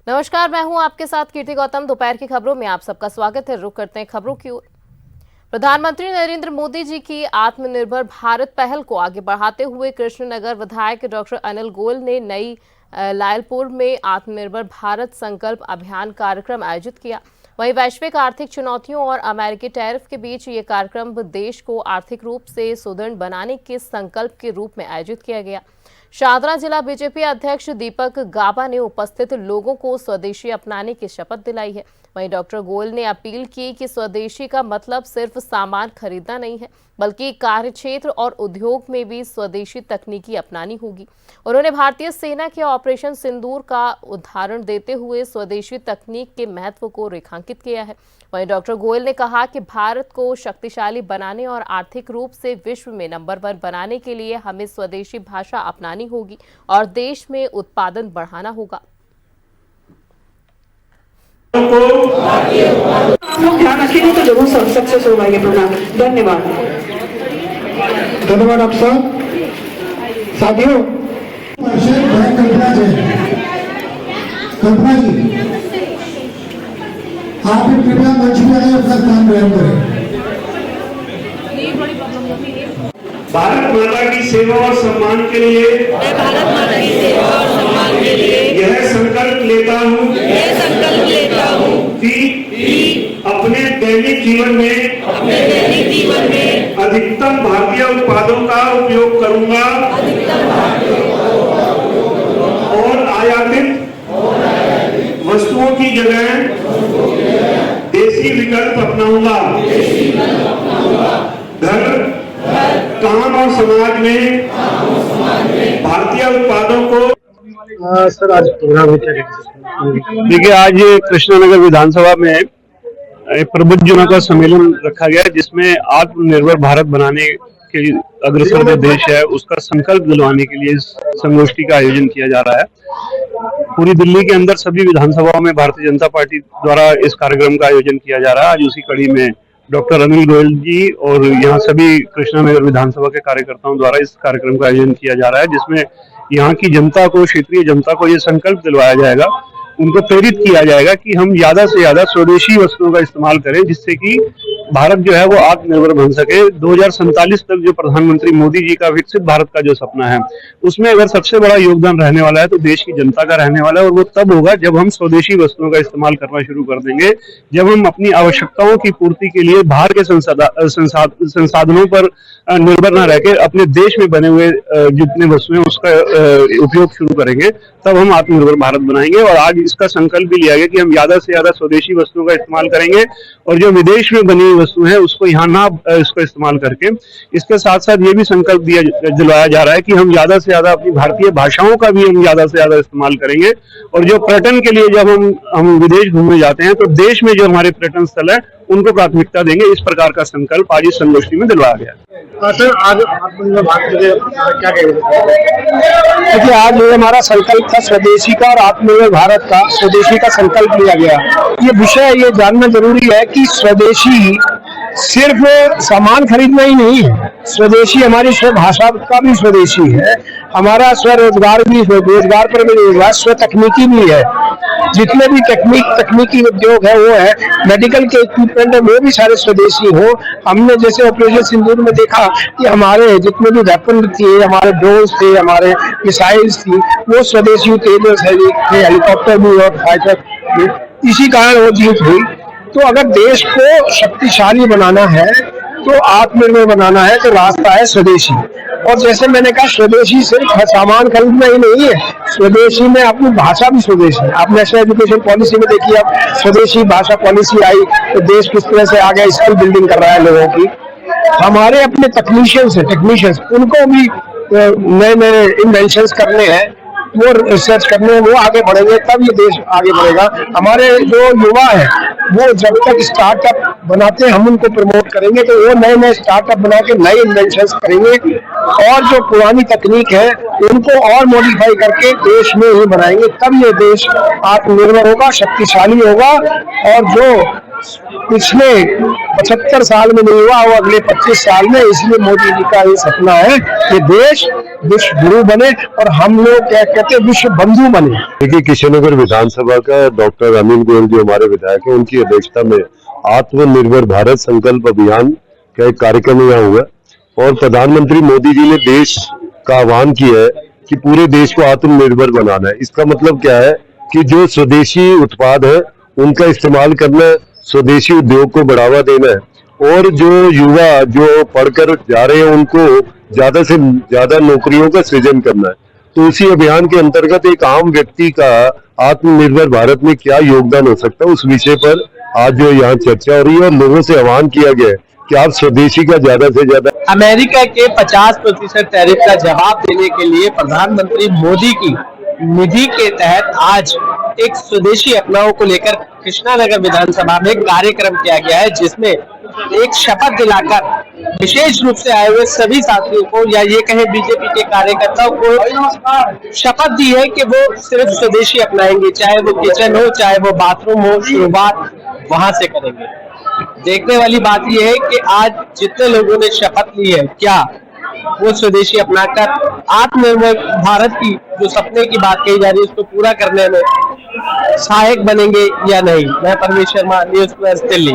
नमस्कार, मैं हूं आपके साथ कीर्ति गौतम। दोपहर की खबरों में आप सबका स्वागत है। रुक करते हैं खबरों की ओर। प्रधानमंत्री नरेंद्र मोदी जी की आत्मनिर्भर भारत पहल को आगे बढ़ाते हुए कृष्णनगर विधायक डॉक्टर अनिल गोयल ने नई लायलपुर में आत्मनिर्भर भारत संकल्प अभियान कार्यक्रम आयोजित किया। वहीं वैश्विक आर्थिक चुनौतियों और अमेरिकी टैरिफ के बीच ये कार्यक्रम देश को आर्थिक रूप से सुदृढ़ बनाने के संकल्प के रूप में आयोजित किया गया। शाहदरा जिला बीजेपी अध्यक्ष दीपक गाबा ने उपस्थित लोगों को स्वदेशी अपनाने की शपथ दिलाई है। वहीं डॉक्टर गोयल ने अपील की कि स्वदेशी का मतलब सिर्फ सामान खरीदना नहीं है, बल्कि कार्यक्षेत्र और उद्योग में भी स्वदेशी तकनीकी अपनानी होगी। उन्होंने भारतीय सेना के ऑपरेशन सिंदूर का उदाहरण देते हुए स्वदेशी तकनीक के महत्व को रेखांकित किया है। वहीं डॉक्टर गोयल ने कहा कि भारत को शक्तिशाली बनाने और आर्थिक रूप से विश्व में नंबर 1 बनाने के लिए हमें स्वदेशी भाषा अपनानी होगी और देश में उत्पादन बढ़ाना होगा। ध्यान रखेंगे तो जरूर सक्सेस होगा ये प्रोग्राम। धन्यवाद। धन्यवाद आप सब साथियों। कल्पना जी, आप कृपया मंच पे आए, अपना काम ग्रहण करें। भारत माता की सेवा और सम्मान के लिए यह संकल्प लेता हूँ कि अपने दैनिक जीवन में अधिकतम भारतीय उत्पादों का उपयोग करूंगा और आयातित वस्तुओं की जगह देसी विकल्प अपनाऊंगा। घर, काम और समाज में भारतीय उत्पादों को। सर, आज प्रोग्राम में क्या देखिए, आज कृष्णनगर विधानसभा में एक प्रबुद्धजनों का सम्मेलन रखा गया है, जिसमें आत्मनिर्भर भारत बनाने के अग्रसर जो देश है उसका संकल्प दिलवाने के लिए इस संगोष्ठी का आयोजन किया जा रहा है। पूरी दिल्ली के अंदर सभी विधानसभाओं में भारतीय जनता पार्टी द्वारा इस कार्यक्रम का आयोजन किया जा रहा है। आज उसी कड़ी में डॉक्टर अनिल गोयल जी और यहाँ सभी कृष्णनगर विधानसभा के कार्यकर्ताओं द्वारा इस कार्यक्रम का आयोजन किया जा रहा है, जिसमें यहाँ की जनता को, क्षेत्रीय जनता को ये संकल्प दिलवाया जाएगा, उनको प्रेरित किया जाएगा कि हम ज्यादा से ज्यादा स्वदेशी वस्तुओं का इस्तेमाल करें, जिससे कि भारत जो है वो आत्मनिर्भर बन सके। 2047 तक जो प्रधानमंत्री मोदी जी का विकसित भारत का जो सपना है, उसमें अगर सबसे बड़ा योगदान रहने वाला है तो देश की जनता का रहने वाला है। और वो तब होगा जब हम स्वदेशी वस्तुओं का इस्तेमाल करना शुरू कर देंगे, जब हम अपनी आवश्यकताओं की पूर्ति के लिए बाहर के संसाधनों पर निर्भर न रहकर अपने देश में बने हुए जितने वस्तुएं उसका उपयोग शुरू करेंगे, तब हम आत्मनिर्भर भारत बनाएंगे। और आज इसका संकल्प भी लिया गया कि हम ज्यादा से ज्यादा स्वदेशी वस्तुओं का इस्तेमाल करेंगे और जो विदेश में बनी हुई वस्तु है उसको यहाँ ना इसको इस्तेमाल करके। इसके साथ साथ ये भी संकल्प दिलवाया जा रहा है कि हम ज्यादा से ज्यादा अपनी भारतीय भाषाओं का भी हम ज्यादा से ज्यादा इस्तेमाल करेंगे। और जो पर्यटन के लिए जब हम विदेश घूमने जाते हैं तो देश में जो हमारे पर्यटन स्थल है उनको प्राथमिकता देंगे। इस प्रकार का संकल्प आज इस संगोष्ठी में दिलवाया गया। सर, आज आत्मनिर्भर भारत के लिए क्या कहेंगे? देखिए, आज ये हमारा संकल्प था स्वदेशी का और आत्मनिर्भर भारत का, स्वदेशी का संकल्प लिया गया। ये विषय ये जानना जरूरी है कि स्वदेशी सिर्फ सामान खरीदना ही नहीं है, स्वदेशी हमारी स्वभाषा का भी स्वदेशी है, हमारा स्वरोजगार भी, रोजगार पर भी रोजगार, स्व तकनीकी भी है। जितने भी तकनीकी उद्योग है वो है, मेडिकल के इक्विपमेंट है वो भी सारे स्वदेशी हो। हमने जैसे ऑपरेशन सिंदूर में देखा कि हमारे जितने भी वेपन थे, हमारे ड्रोन्स थे, हमारे मिसाइल्स थी, वो स्वदेशी थे, हेलीकॉप्टर भी और फाइटर। इसी कारण वो जीत हुई। तो अगर देश को शक्तिशाली बनाना है, तो आत्मनिर्भर बनाना है, तो रास्ता है स्वदेशी। और जैसे मैंने कहा, स्वदेशी सिर्फ सामान खरीदना ही नहीं है, स्वदेशी में अपनी भाषा भी स्वदेशी है। आप नेशनल एजुकेशन पॉलिसी में देखिए, अब स्वदेशी भाषा पॉलिसी आई तो देश किस तरह से आगे स्किल बिल्डिंग कर रहा है लोगों की। हमारे अपने टेक्नीशियंस उनको भी नए नए इन्वेंशंस करने हैं, वो रिसर्च करने, वो आगे बढ़ेंगे तब ये देश आगे बढ़ेगा। हमारे जो युवा है वो जब तक स्टार्टअप बनाते हैं हम उनको प्रमोट करेंगे, तो वो नए नए स्टार्टअप बना के नए इन्वेंशंस करेंगे और जो पुरानी तकनीक है उनको और मॉडिफाई करके देश में ही बनाएंगे, तब ये देश आत्मनिर्भर होगा, शक्तिशाली होगा। और जो पिछले 75 साल में नहीं हुआ, वो अगले 25 साल में। इसलिए मोदी जी का ये सपना है कि देश विश्व गुरु बने और हम लोग क्या कहते हैं विश्व बंधु बने। देखिए, किशननगर विधानसभा का डॉक्टर अनिल गोयल जो हमारे विधायक हैं, उनकी अध्यक्षता में आत्मनिर्भर भारत संकल्प अभियान का एक कार्यक्रम यहाँ हुआ और प्रधानमंत्री मोदी जी ने देश का आह्वान किया है कि पूरे देश को आत्मनिर्भर बनाना है। इसका मतलब क्या है कि जो स्वदेशी उत्पाद है उनका इस्तेमाल करना, स्वदेशी उद्योग को बढ़ावा देना है और जो युवा जो पढ़कर जा रहे हैं उनको ज्यादा से ज्यादा नौकरियों का सृजन करना है। तो उसी अभियान के अंतर्गत एक आम व्यक्ति का आत्मनिर्भर भारत में क्या योगदान हो सकता है, उस विषय पर आज जो यहाँ चर्चा हो रही है और लोगों से आह्वान किया गया है कि आप स्वदेशी का ज्यादा से ज्यादा। अमेरिका के 50% टैरिफ का जवाब देने के लिए प्रधानमंत्री मोदी की निधि के तहत आज एक स्वदेशी अपनाओं को लेकर कृष्णानगर विधानसभा में कार्यक्रम किया गया है, जिसमें एक शपथ दिलाकर विशेष रूप से आए हुए सभी साथियों को या ये कहें बीजेपी के कार्यकर्ताओं को शपथ दी है कि वो सिर्फ स्वदेशी अपनाएंगे, चाहे वो किचन हो चाहे वो बाथरूम हो, शुरुआत वहां से करेंगे। देखने वाली बात यह है कि आज जितने लोगों ने शपथ ली है, क्या वो स्वदेशी अपनाकर आत्मनिर्भर भारत की जो सपने की बात कही जा रही है उसको पूरा करने में सहायक बनेंगे या नहीं। मैं परमेश शर्मा, न्यूज़ प्लस दिल्ली।